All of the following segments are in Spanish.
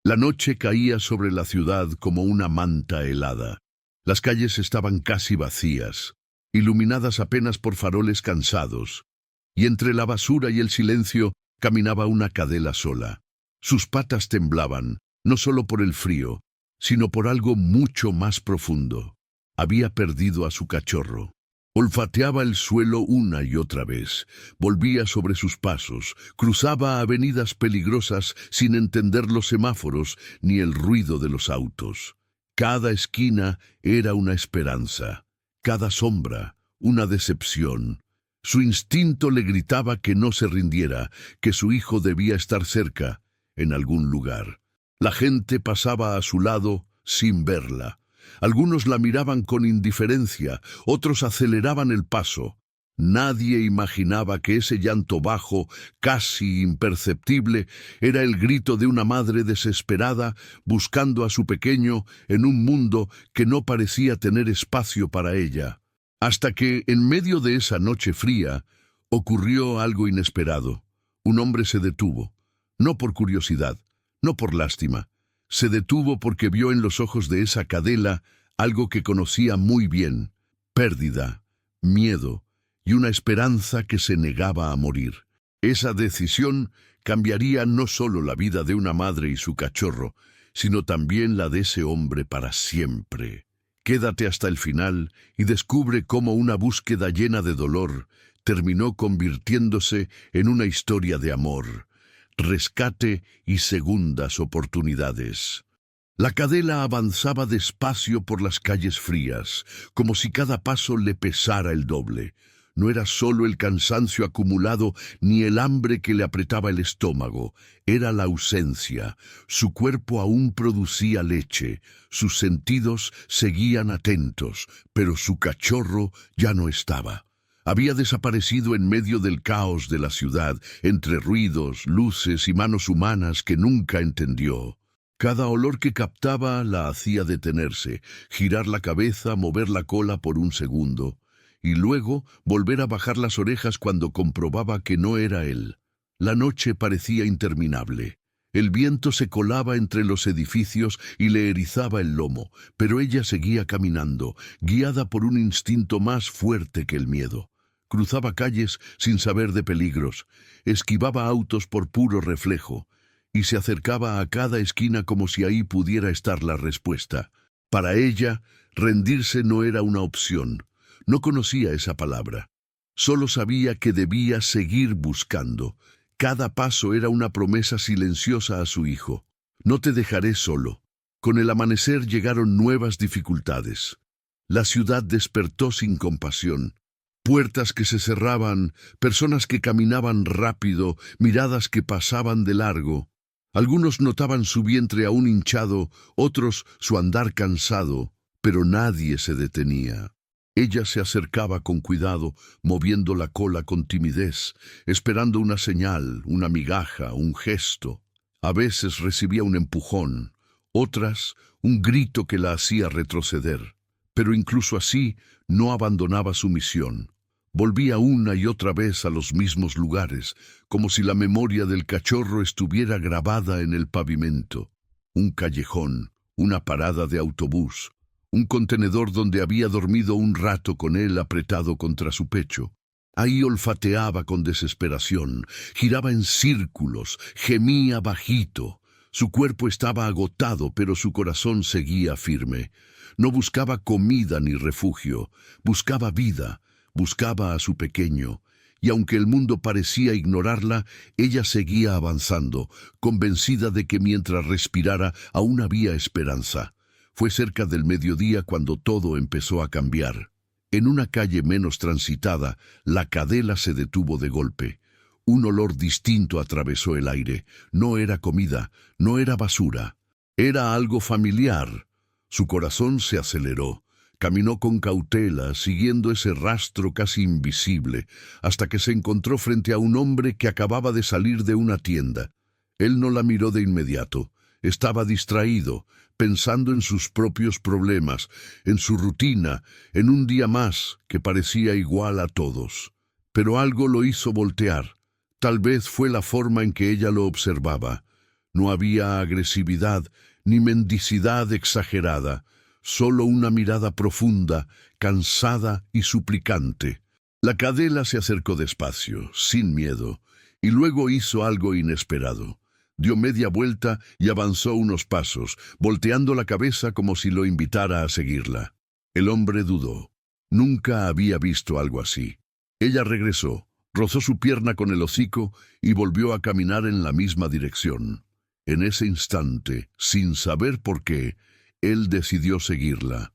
La noche caía sobre la ciudad como una manta helada. Las calles estaban casi vacías, iluminadas apenas por faroles cansados, y entre la basura y el silencio caminaba una cadela sola. Sus patas temblaban, no solo por el frío, sino por algo mucho más profundo. Había perdido a su cachorro. Olfateaba el suelo una y otra vez, volvía sobre sus pasos, cruzaba avenidas peligrosas sin entender los semáforos ni el ruido de los autos. Cada esquina era una esperanza, cada sombra una decepción. Su instinto le gritaba que no se rindiera, que su hijo debía estar cerca, en algún lugar. La gente pasaba a su lado sin verla. Algunos la miraban con indiferencia, otros aceleraban el paso. Nadie imaginaba que ese llanto bajo, casi imperceptible, era el grito de una madre desesperada buscando a su pequeño en un mundo que no parecía tener espacio para ella. Hasta que, en medio de esa noche fría, ocurrió algo inesperado. Un hombre se detuvo, no por curiosidad, no por lástima. Se detuvo porque vio en los ojos de esa cadela algo que conocía muy bien: pérdida, miedo y una esperanza que se negaba a morir. Esa decisión cambiaría no solo la vida de una madre y su cachorro, sino también la de ese hombre para siempre. Quédate hasta el final y descubre cómo una búsqueda llena de dolor terminó convirtiéndose en una historia de amor, rescate y segundas oportunidades. La cadela avanzaba despacio por las calles frías, como si cada paso le pesara el doble. No era solo el cansancio acumulado ni el hambre que le apretaba el estómago, era la ausencia. Su cuerpo aún producía leche, sus sentidos seguían atentos, pero su cachorro ya no estaba. Había desaparecido en medio del caos de la ciudad, entre ruidos, luces y manos humanas que nunca entendió. Cada olor que captaba la hacía detenerse, girar la cabeza, mover la cola por un segundo, y luego volver a bajar las orejas cuando comprobaba que no era él. La noche parecía interminable. El viento se colaba entre los edificios y le erizaba el lomo, pero ella seguía caminando, guiada por un instinto más fuerte que el miedo. Cruzaba calles sin saber de peligros, esquivaba autos por puro reflejo, y se acercaba a cada esquina como si ahí pudiera estar la respuesta. Para ella, rendirse no era una opción. No conocía esa palabra. Solo sabía que debía seguir buscando. Cada paso era una promesa silenciosa a su hijo. No te dejaré solo. Con el amanecer llegaron nuevas dificultades. La ciudad despertó sin compasión. Puertas que se cerraban, personas que caminaban rápido, miradas que pasaban de largo. Algunos notaban su vientre aún hinchado, otros su andar cansado, pero nadie se detenía. Ella se acercaba con cuidado, moviendo la cola con timidez, esperando una señal, una migaja, un gesto. A veces recibía un empujón, otras un grito que la hacía retroceder. Pero incluso así no abandonaba su misión. Volvía una y otra vez a los mismos lugares, como si la memoria del cachorro estuviera grabada en el pavimento. Un callejón, una parada de autobús, un contenedor donde había dormido un rato con él apretado contra su pecho. Ahí olfateaba con desesperación, giraba en círculos, gemía bajito. Su cuerpo estaba agotado, pero su corazón seguía firme. No buscaba comida ni refugio, buscaba vida. Buscaba a su pequeño, y aunque el mundo parecía ignorarla, ella seguía avanzando, convencida de que mientras respirara aún había esperanza. Fue cerca del mediodía cuando todo empezó a cambiar. En una calle menos transitada, la cadela se detuvo de golpe. Un olor distinto atravesó el aire. No era comida, no era basura. Era algo familiar. Su corazón se aceleró. Caminó con cautela, siguiendo ese rastro casi invisible, hasta que se encontró frente a un hombre que acababa de salir de una tienda. Él no la miró de inmediato. Estaba distraído, pensando en sus propios problemas, en su rutina, en un día más que parecía igual a todos. Pero algo lo hizo voltear. Tal vez fue la forma en que ella lo observaba. No había agresividad ni mendicidad exagerada, solo una mirada profunda, cansada y suplicante. La cadela se acercó despacio, sin miedo, y luego hizo algo inesperado. Dio media vuelta y avanzó unos pasos, volteando la cabeza como si lo invitara a seguirla. El hombre dudó. Nunca había visto algo así. Ella regresó, rozó su pierna con el hocico y volvió a caminar en la misma dirección. En ese instante, sin saber por qué, él decidió seguirla.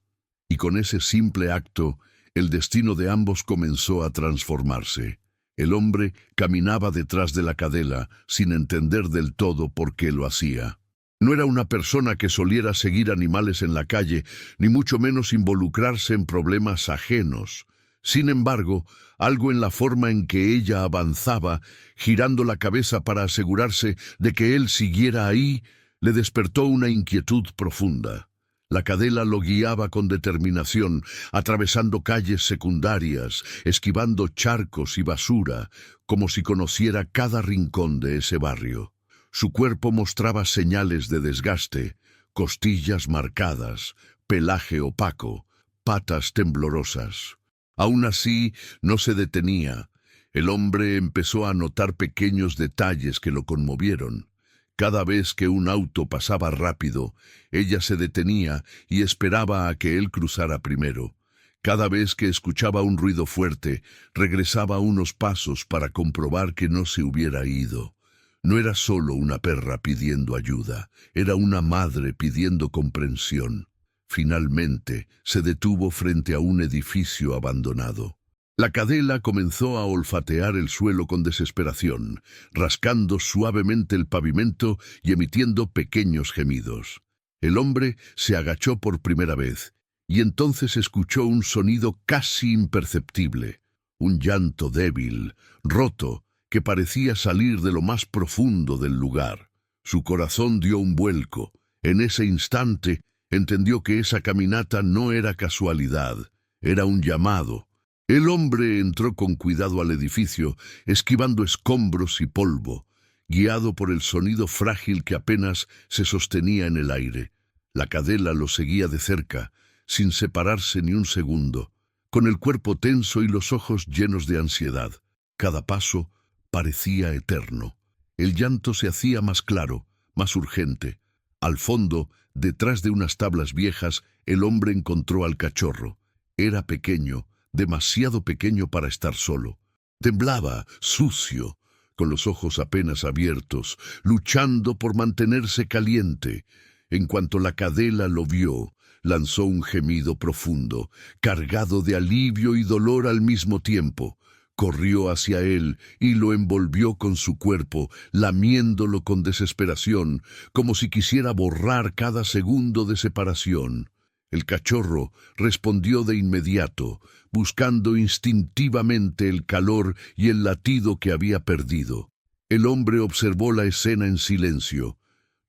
Y con ese simple acto, el destino de ambos comenzó a transformarse. El hombre caminaba detrás de la cadela, sin entender del todo por qué lo hacía. No era una persona que soliera seguir animales en la calle, ni mucho menos involucrarse en problemas ajenos. Sin embargo, algo en la forma en que ella avanzaba, girando la cabeza para asegurarse de que él siguiera ahí, le despertó una inquietud profunda. La cadela lo guiaba con determinación, atravesando calles secundarias, esquivando charcos y basura, como si conociera cada rincón de ese barrio. Su cuerpo mostraba señales de desgaste, costillas marcadas, pelaje opaco, patas temblorosas. Aún así, no se detenía. El hombre empezó a notar pequeños detalles que lo conmovieron. Cada vez que un auto pasaba rápido, ella se detenía y esperaba a que él cruzara primero. Cada vez que escuchaba un ruido fuerte, regresaba unos pasos para comprobar que no se hubiera ido. No era solo una perra pidiendo ayuda, era una madre pidiendo comprensión. Finalmente, se detuvo frente a un edificio abandonado. La cadela comenzó a olfatear el suelo con desesperación, rascando suavemente el pavimento y emitiendo pequeños gemidos. El hombre se agachó por primera vez, y entonces escuchó un sonido casi imperceptible, un llanto débil, roto, que parecía salir de lo más profundo del lugar. Su corazón dio un vuelco. En ese instante, entendió que esa caminata no era casualidad, era un llamado. El hombre entró con cuidado al edificio, esquivando escombros y polvo, guiado por el sonido frágil que apenas se sostenía en el aire. La cadela lo seguía de cerca, sin separarse ni un segundo, con el cuerpo tenso y los ojos llenos de ansiedad. Cada paso parecía eterno. El llanto se hacía más claro, más urgente. Al fondo, detrás de unas tablas viejas, el hombre encontró al cachorro. Era pequeño, demasiado pequeño para estar solo. Temblaba, sucio, con los ojos apenas abiertos, luchando por mantenerse caliente. En cuanto la cadela lo vio, lanzó un gemido profundo, cargado de alivio y dolor al mismo tiempo. Corrió hacia él y lo envolvió con su cuerpo, lamiéndolo con desesperación, como si quisiera borrar cada segundo de separación. El cachorro respondió de inmediato, buscando instintivamente el calor y el latido que había perdido. El hombre observó la escena en silencio.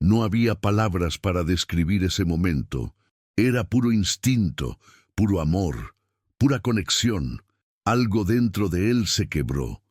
No había palabras para describir ese momento. Era puro instinto, puro amor, pura conexión. Algo dentro de él se quebró.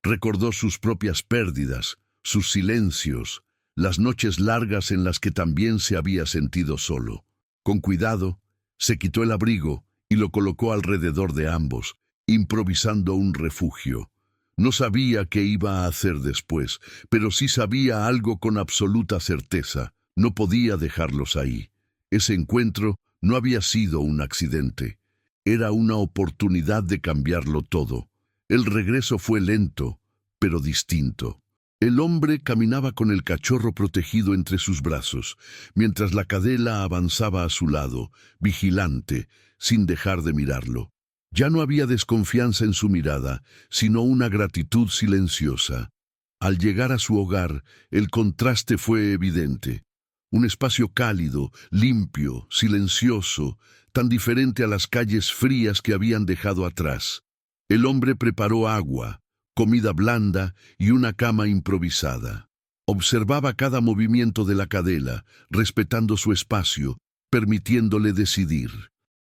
Recordó sus propias pérdidas, sus silencios, las noches largas en las que también se había sentido solo. Con cuidado, se quitó el abrigo y lo colocó alrededor de ambos, improvisando un refugio. No sabía qué iba a hacer después, pero sí sabía algo con absoluta certeza. No podía dejarlos ahí. Ese encuentro no había sido un accidente. Era una oportunidad de cambiarlo todo. El regreso fue lento, pero distinto. El hombre caminaba con el cachorro protegido entre sus brazos, mientras la cadela avanzaba a su lado, vigilante, sin dejar de mirarlo. Ya no había desconfianza en su mirada, sino una gratitud silenciosa. Al llegar a su hogar, el contraste fue evidente. Un espacio cálido, limpio, silencioso, tan diferente a las calles frías que habían dejado atrás. El hombre preparó agua, comida blanda y una cama improvisada. Observaba cada movimiento de la cadela, respetando su espacio, permitiéndole decidir.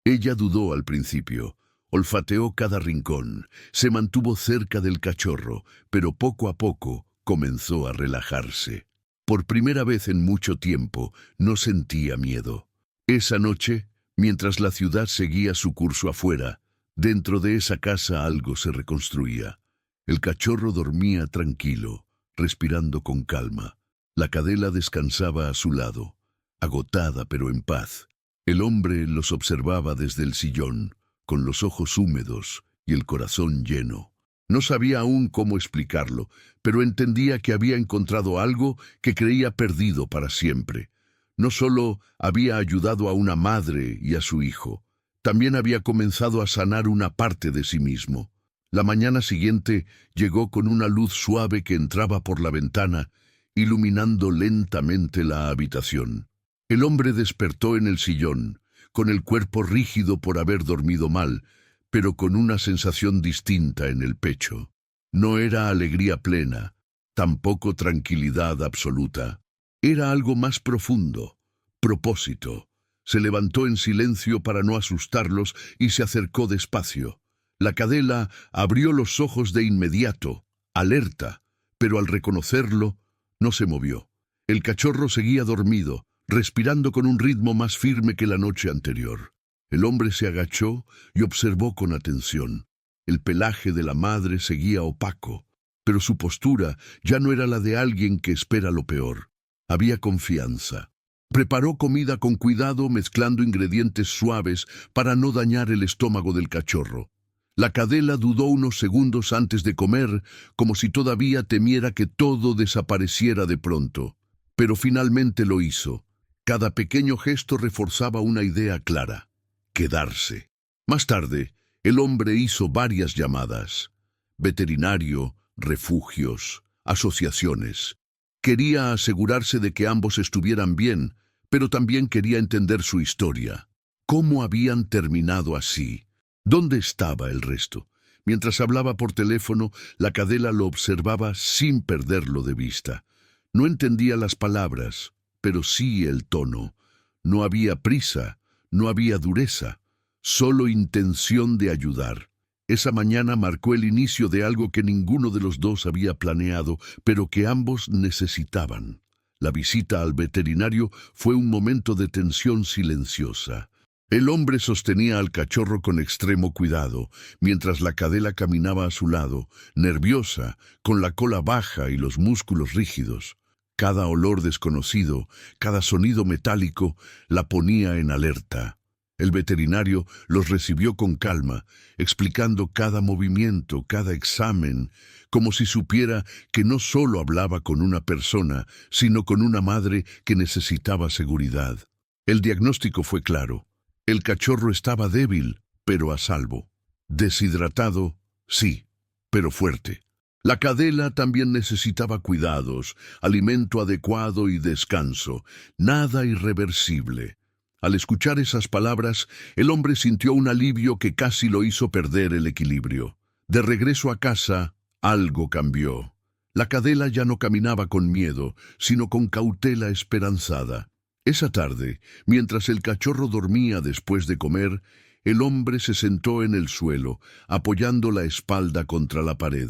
Ella dudó al principio, olfateó cada rincón, se mantuvo cerca del cachorro, pero poco a poco comenzó a relajarse. Por primera vez en mucho tiempo, no sentía miedo. Esa noche, mientras la ciudad seguía su curso afuera, dentro de esa casa algo se reconstruía. El cachorro dormía tranquilo, respirando con calma. La cadela descansaba a su lado, agotada pero en paz. El hombre los observaba desde el sillón, con los ojos húmedos y el corazón lleno. No sabía aún cómo explicarlo, pero entendía que había encontrado algo que creía perdido para siempre. No solo había ayudado a una madre y a su hijo, también había comenzado a sanar una parte de sí mismo. La mañana siguiente llegó con una luz suave que entraba por la ventana, iluminando lentamente la habitación. El hombre despertó en el sillón, con el cuerpo rígido por haber dormido mal, pero con una sensación distinta en el pecho. No era alegría plena, tampoco tranquilidad absoluta. Era algo más profundo, propósito. Se levantó en silencio para no asustarlos y se acercó despacio. La cadela abrió los ojos de inmediato, alerta, pero al reconocerlo, no se movió. El cachorro seguía dormido, respirando con un ritmo más firme que la noche anterior. El hombre se agachó y observó con atención. El pelaje de la madre seguía opaco, pero su postura ya no era la de alguien que espera lo peor. Había confianza. Preparó comida con cuidado, mezclando ingredientes suaves para no dañar el estómago del cachorro. La cadela dudó unos segundos antes de comer, como si todavía temiera que todo desapareciera de pronto. Pero finalmente lo hizo. Cada pequeño gesto reforzaba una idea clara: quedarse. Más tarde, el hombre hizo varias llamadas. Veterinario, refugios, asociaciones. Quería asegurarse de que ambos estuvieran bien, pero también quería entender su historia. ¿Cómo habían terminado así? ¿Dónde estaba el resto? Mientras hablaba por teléfono, la cadela lo observaba sin perderlo de vista. No entendía las palabras, pero sí el tono. No había prisa. No había dureza, solo intención de ayudar. Esa mañana marcó el inicio de algo que ninguno de los dos había planeado, pero que ambos necesitaban. La visita al veterinario fue un momento de tensión silenciosa. El hombre sostenía al cachorro con extremo cuidado, mientras la cadela caminaba a su lado, nerviosa, con la cola baja y los músculos rígidos. Cada olor desconocido, cada sonido metálico, la ponía en alerta. El veterinario los recibió con calma, explicando cada movimiento, cada examen, como si supiera que no solo hablaba con una persona, sino con una madre que necesitaba seguridad. El diagnóstico fue claro. El cachorro estaba débil, pero a salvo. Deshidratado, sí, pero fuerte. La cadela también necesitaba cuidados, alimento adecuado y descanso, nada irreversible. Al escuchar esas palabras, el hombre sintió un alivio que casi lo hizo perder el equilibrio. De regreso a casa, algo cambió. La cadela ya no caminaba con miedo, sino con cautela esperanzada. Esa tarde, mientras el cachorro dormía después de comer, el hombre se sentó en el suelo, apoyando la espalda contra la pared.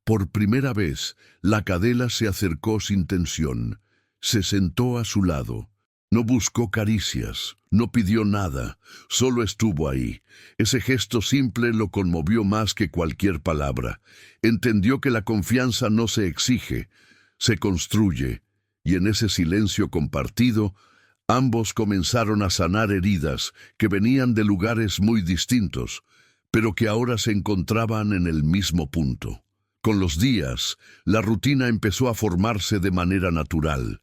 Por primera vez, la cadela se acercó sin tensión. Se sentó a su lado. No buscó caricias, no pidió nada, solo estuvo ahí. Ese gesto simple lo conmovió más que cualquier palabra. Entendió que la confianza no se exige, se construye, y en ese silencio compartido, ambos comenzaron a sanar heridas que venían de lugares muy distintos, pero que ahora se encontraban en el mismo punto. Con los días, la rutina empezó a formarse de manera natural.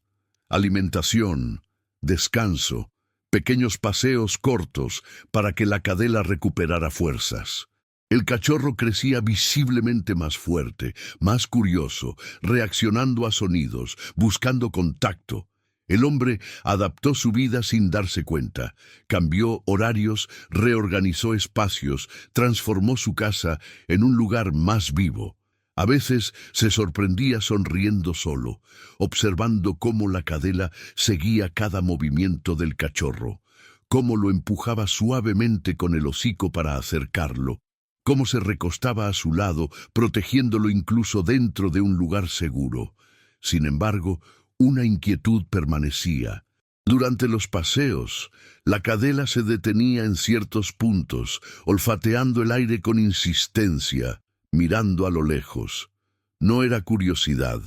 Alimentación, descanso, pequeños paseos cortos para que la cadela recuperara fuerzas. El cachorro crecía visiblemente más fuerte, más curioso, reaccionando a sonidos, buscando contacto. El hombre adaptó su vida sin darse cuenta, cambió horarios, reorganizó espacios, transformó su casa en un lugar más vivo. A veces se sorprendía sonriendo solo, observando cómo la cadela seguía cada movimiento del cachorro, cómo lo empujaba suavemente con el hocico para acercarlo, cómo se recostaba a su lado, protegiéndolo incluso dentro de un lugar seguro. Sin embargo, una inquietud permanecía. Durante los paseos, la cadela se detenía en ciertos puntos, olfateando el aire con insistencia, mirando a lo lejos. No era curiosidad,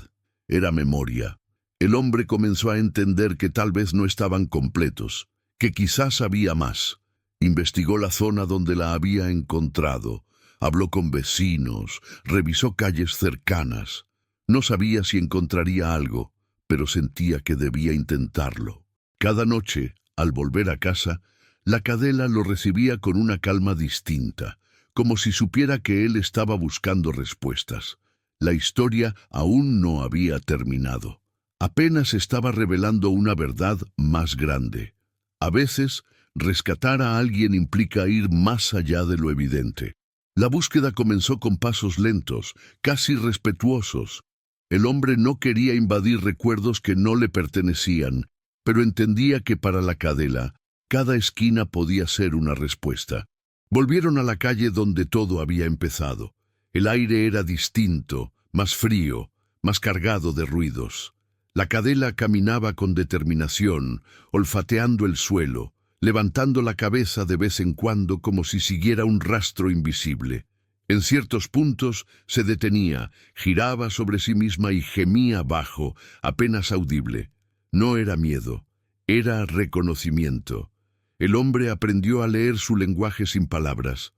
era memoria. El hombre comenzó a entender que tal vez no estaban completos, que quizás había más. Investigó la zona donde la había encontrado, habló con vecinos, revisó calles cercanas. No sabía si encontraría algo, pero sentía que debía intentarlo. Cada noche, al volver a casa, la cadela lo recibía con una calma distinta, como si supiera que él estaba buscando respuestas. La historia aún no había terminado. Apenas estaba revelando una verdad más grande. A veces, rescatar a alguien implica ir más allá de lo evidente. La búsqueda comenzó con pasos lentos, casi respetuosos. El hombre no quería invadir recuerdos que no le pertenecían, pero entendía que para la cadela, cada esquina podía ser una respuesta. Volvieron a la calle donde todo había empezado. El aire era distinto, más frío, más cargado de ruidos. La cadela caminaba con determinación, olfateando el suelo, levantando la cabeza de vez en cuando como si siguiera un rastro invisible. En ciertos puntos se detenía, giraba sobre sí misma y gemía bajo, apenas audible. No era miedo, era reconocimiento. El hombre aprendió a leer su lenguaje sin palabras.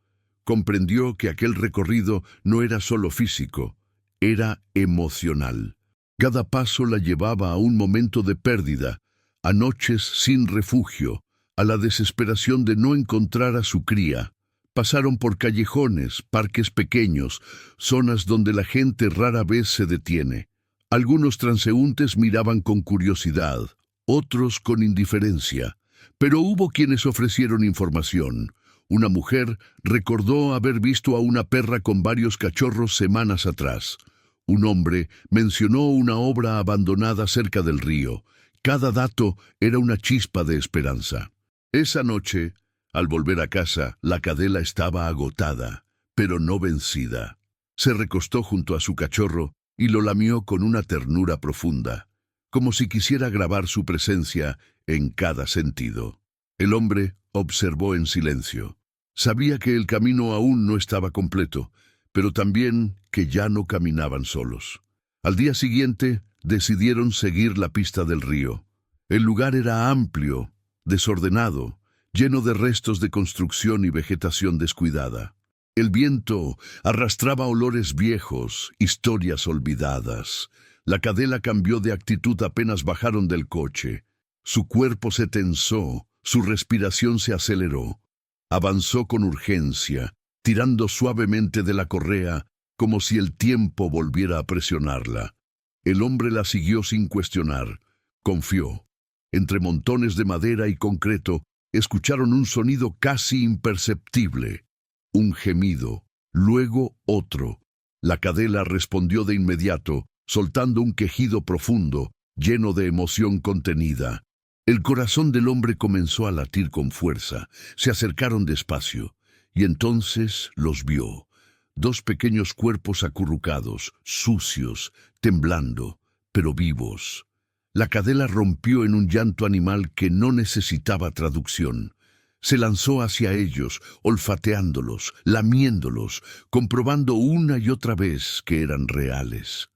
Comprendió que aquel recorrido no era solo físico, era emocional. Cada paso la llevaba a un momento de pérdida, a noches sin refugio, a la desesperación de no encontrar a su cría. Pasaron por callejones, parques pequeños, zonas donde la gente rara vez se detiene. Algunos transeúntes miraban con curiosidad, otros con indiferencia, pero hubo quienes ofrecieron información. Una mujer recordó haber visto a una perra con varios cachorros semanas atrás. Un hombre mencionó una obra abandonada cerca del río. Cada dato era una chispa de esperanza. Esa noche, al volver a casa, la cadela estaba agotada, pero no vencida. Se recostó junto a su cachorro y lo lamió con una ternura profunda, como si quisiera grabar su presencia en cada sentido. El hombre observó en silencio. Sabía que el camino aún no estaba completo, pero también que ya no caminaban solos. Al día siguiente, decidieron seguir la pista del río. El lugar era amplio, desordenado, lleno de restos de construcción y vegetación descuidada. El viento arrastraba olores viejos, historias olvidadas. La cadela cambió de actitud apenas bajaron del coche. Su cuerpo se tensó, su respiración se aceleró. Avanzó con urgencia, tirando suavemente de la correa, como si el tiempo volviera a presionarla. El hombre la siguió sin cuestionar. Confió. Entre montones de madera y concreto, escucharon un sonido casi imperceptible. Un gemido, luego otro. La cadela respondió de inmediato, soltando un quejido profundo, lleno de emoción contenida. El corazón del hombre comenzó a latir con fuerza. Se acercaron despacio, y entonces los vio. Dos pequeños cuerpos acurrucados, sucios, temblando, pero vivos. La cadela rompió en un llanto animal que no necesitaba traducción. Se lanzó hacia ellos, olfateándolos, lamiéndolos, comprobando una y otra vez que eran reales.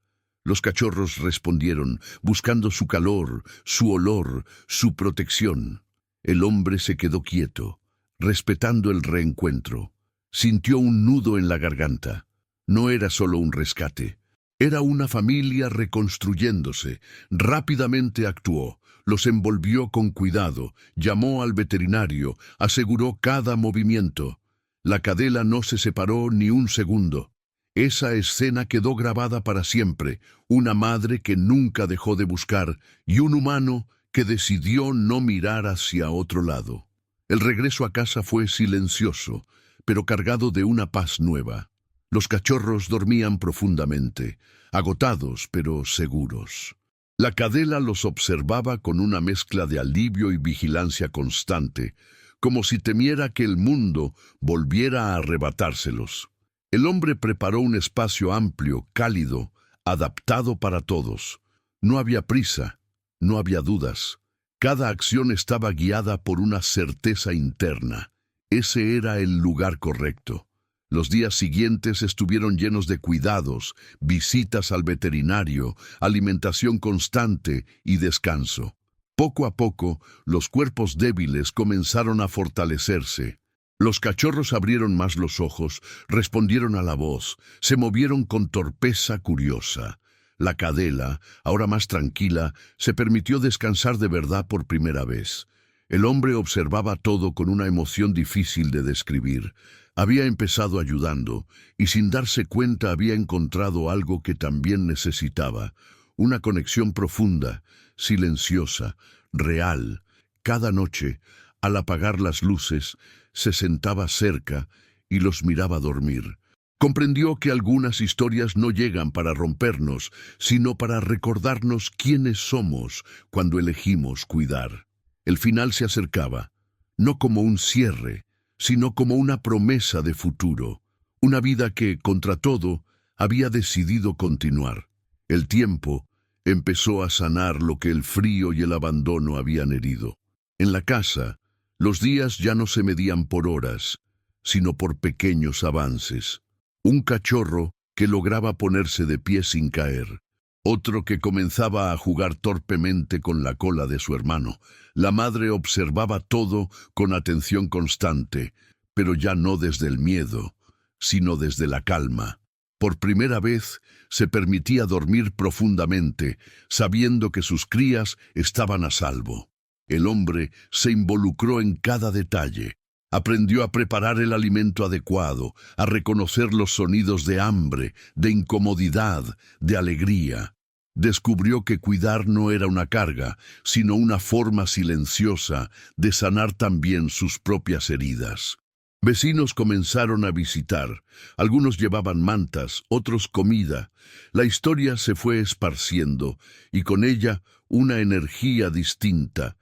Los cachorros respondieron, buscando su calor, su olor, su protección. El hombre se quedó quieto, respetando el reencuentro. Sintió un nudo en la garganta. No era solo un rescate. Era una familia reconstruyéndose. Rápidamente actuó. Los envolvió con cuidado, llamó al veterinario, aseguró cada movimiento. La cadela no se separó ni un segundo. Esa escena quedó grabada para siempre, una madre que nunca dejó de buscar y un humano que decidió no mirar hacia otro lado. El regreso a casa fue silencioso, pero cargado de una paz nueva. Los cachorros dormían profundamente, agotados pero seguros. La cadela los observaba con una mezcla de alivio y vigilancia constante, como si temiera que el mundo volviera a arrebatárselos. El hombre preparó un espacio amplio, cálido, adaptado para todos. No había prisa, No había dudas. Cada acción estaba guiada por una certeza interna. Ese era el lugar correcto. Los días siguientes estuvieron llenos de cuidados, visitas al veterinario, alimentación constante y descanso. Poco a poco, los cuerpos débiles comenzaron a fortalecerse. Los cachorros abrieron más los ojos, respondieron a la voz, se movieron con torpeza curiosa. La cadela, ahora más tranquila, se permitió descansar de verdad por primera vez. El hombre observaba todo con una emoción difícil de describir. Había empezado ayudando, y sin darse cuenta había encontrado algo que también necesitaba. Una conexión profunda, silenciosa, real. Cada noche, al apagar las luces, se sentaba cerca y los miraba dormir. Comprendió que algunas historias no llegan para rompernos, sino para recordarnos quiénes somos cuando elegimos cuidar. El final se acercaba, no como un cierre, sino como una promesa de futuro, una vida que, contra todo, había decidido continuar. El tiempo empezó a sanar lo que el frío y el abandono habían herido. En la casa, los días ya no se medían por horas, sino por pequeños avances. Un cachorro que lograba ponerse de pie sin caer. Otro que comenzaba a jugar torpemente con la cola de su hermano. La madre observaba todo con atención constante, pero ya no desde el miedo, sino desde la calma. Por primera vez se permitía dormir profundamente, sabiendo que sus crías estaban a salvo. El hombre se involucró en cada detalle. Aprendió a preparar el alimento adecuado, a reconocer los sonidos de hambre, de incomodidad, de alegría. Descubrió que cuidar no era una carga, sino una forma silenciosa de sanar también sus propias heridas. Vecinos comenzaron a visitar. Algunos llevaban mantas, otros comida. La historia se fue esparciendo, y con ella una energía distinta.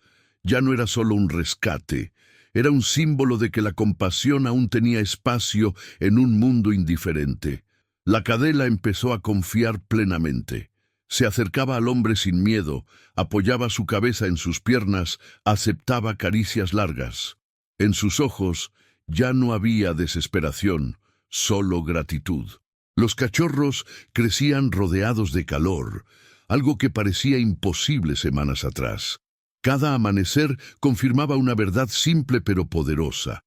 Ya no era solo un rescate. Era un símbolo de que la compasión aún tenía espacio en un mundo indiferente. La cadela empezó a confiar plenamente. Se acercaba al hombre sin miedo, apoyaba su cabeza en sus piernas, aceptaba caricias largas. En sus ojos ya no había desesperación, solo gratitud. Los cachorros crecían rodeados de calor, algo que parecía imposible semanas atrás. Cada amanecer confirmaba una verdad simple pero poderosa.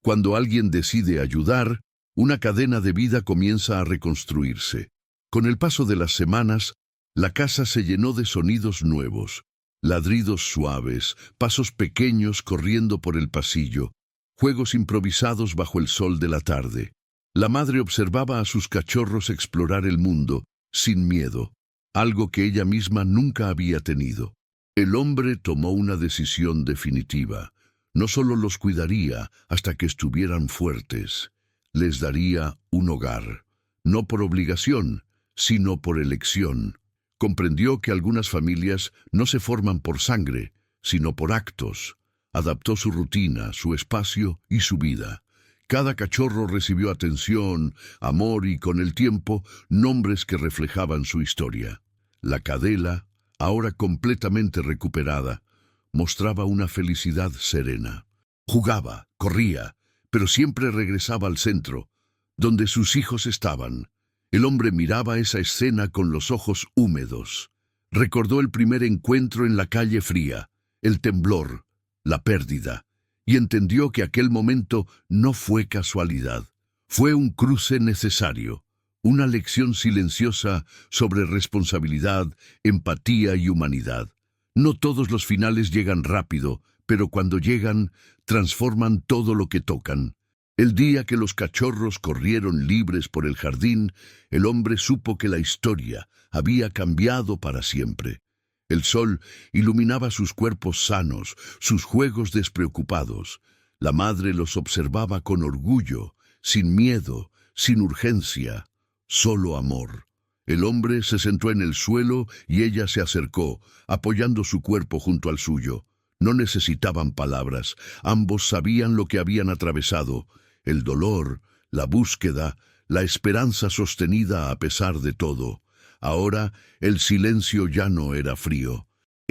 Cuando alguien decide ayudar, una cadena de vida comienza a reconstruirse. Con el paso de las semanas, la casa se llenó de sonidos nuevos, ladridos suaves, pasos pequeños corriendo por el pasillo, juegos improvisados bajo el sol de la tarde. La madre observaba a sus cachorros explorar el mundo, sin miedo, algo que ella misma nunca había tenido. El hombre tomó una decisión definitiva. No solo los cuidaría hasta que estuvieran fuertes, les daría un hogar, no por obligación, sino por elección. Comprendió que algunas familias no se forman por sangre, sino por actos. Adaptó su rutina, su espacio y su vida. Cada cachorro recibió atención, amor y, con el tiempo, nombres que reflejaban su historia. La cadela, ahora completamente recuperada, mostraba una felicidad serena. Jugaba, corría, pero siempre regresaba al centro, donde sus hijos estaban. El hombre miraba esa escena con los ojos húmedos. Recordó el primer encuentro en la calle fría, el temblor, la pérdida, y entendió que aquel momento no fue casualidad. Fue un cruce necesario, una lección silenciosa sobre responsabilidad, empatía y humanidad. No todos los finales llegan rápido, pero cuando llegan, transforman todo lo que tocan. El día que los cachorros corrieron libres por el jardín, el hombre supo que la historia había cambiado para siempre. El sol iluminaba sus cuerpos sanos, sus juegos despreocupados. La madre los observaba con orgullo, sin miedo, sin urgencia, solo amor. El hombre se sentó en el suelo y ella se acercó, apoyando su cuerpo junto al suyo. No necesitaban palabras, ambos sabían lo que habían atravesado. El dolor, la búsqueda, la esperanza sostenida a pesar de todo. Ahora el silencio ya no era frío,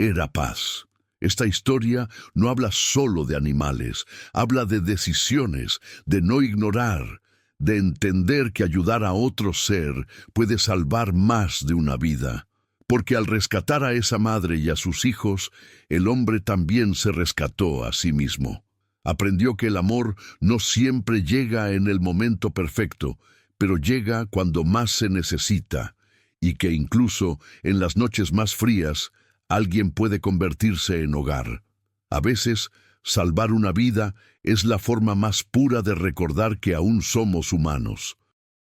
era paz. Esta historia no habla solo de animales, habla de decisiones, de no ignorar, de entender que ayudar a otro ser puede salvar más de una vida. Porque al rescatar a esa madre y a sus hijos, el hombre también se rescató a sí mismo. Aprendió que el amor no siempre llega en el momento perfecto, pero llega cuando más se necesita, y que incluso en las noches más frías, alguien puede convertirse en hogar. A veces, salvar una vida es la forma más pura de recordar que aún somos humanos.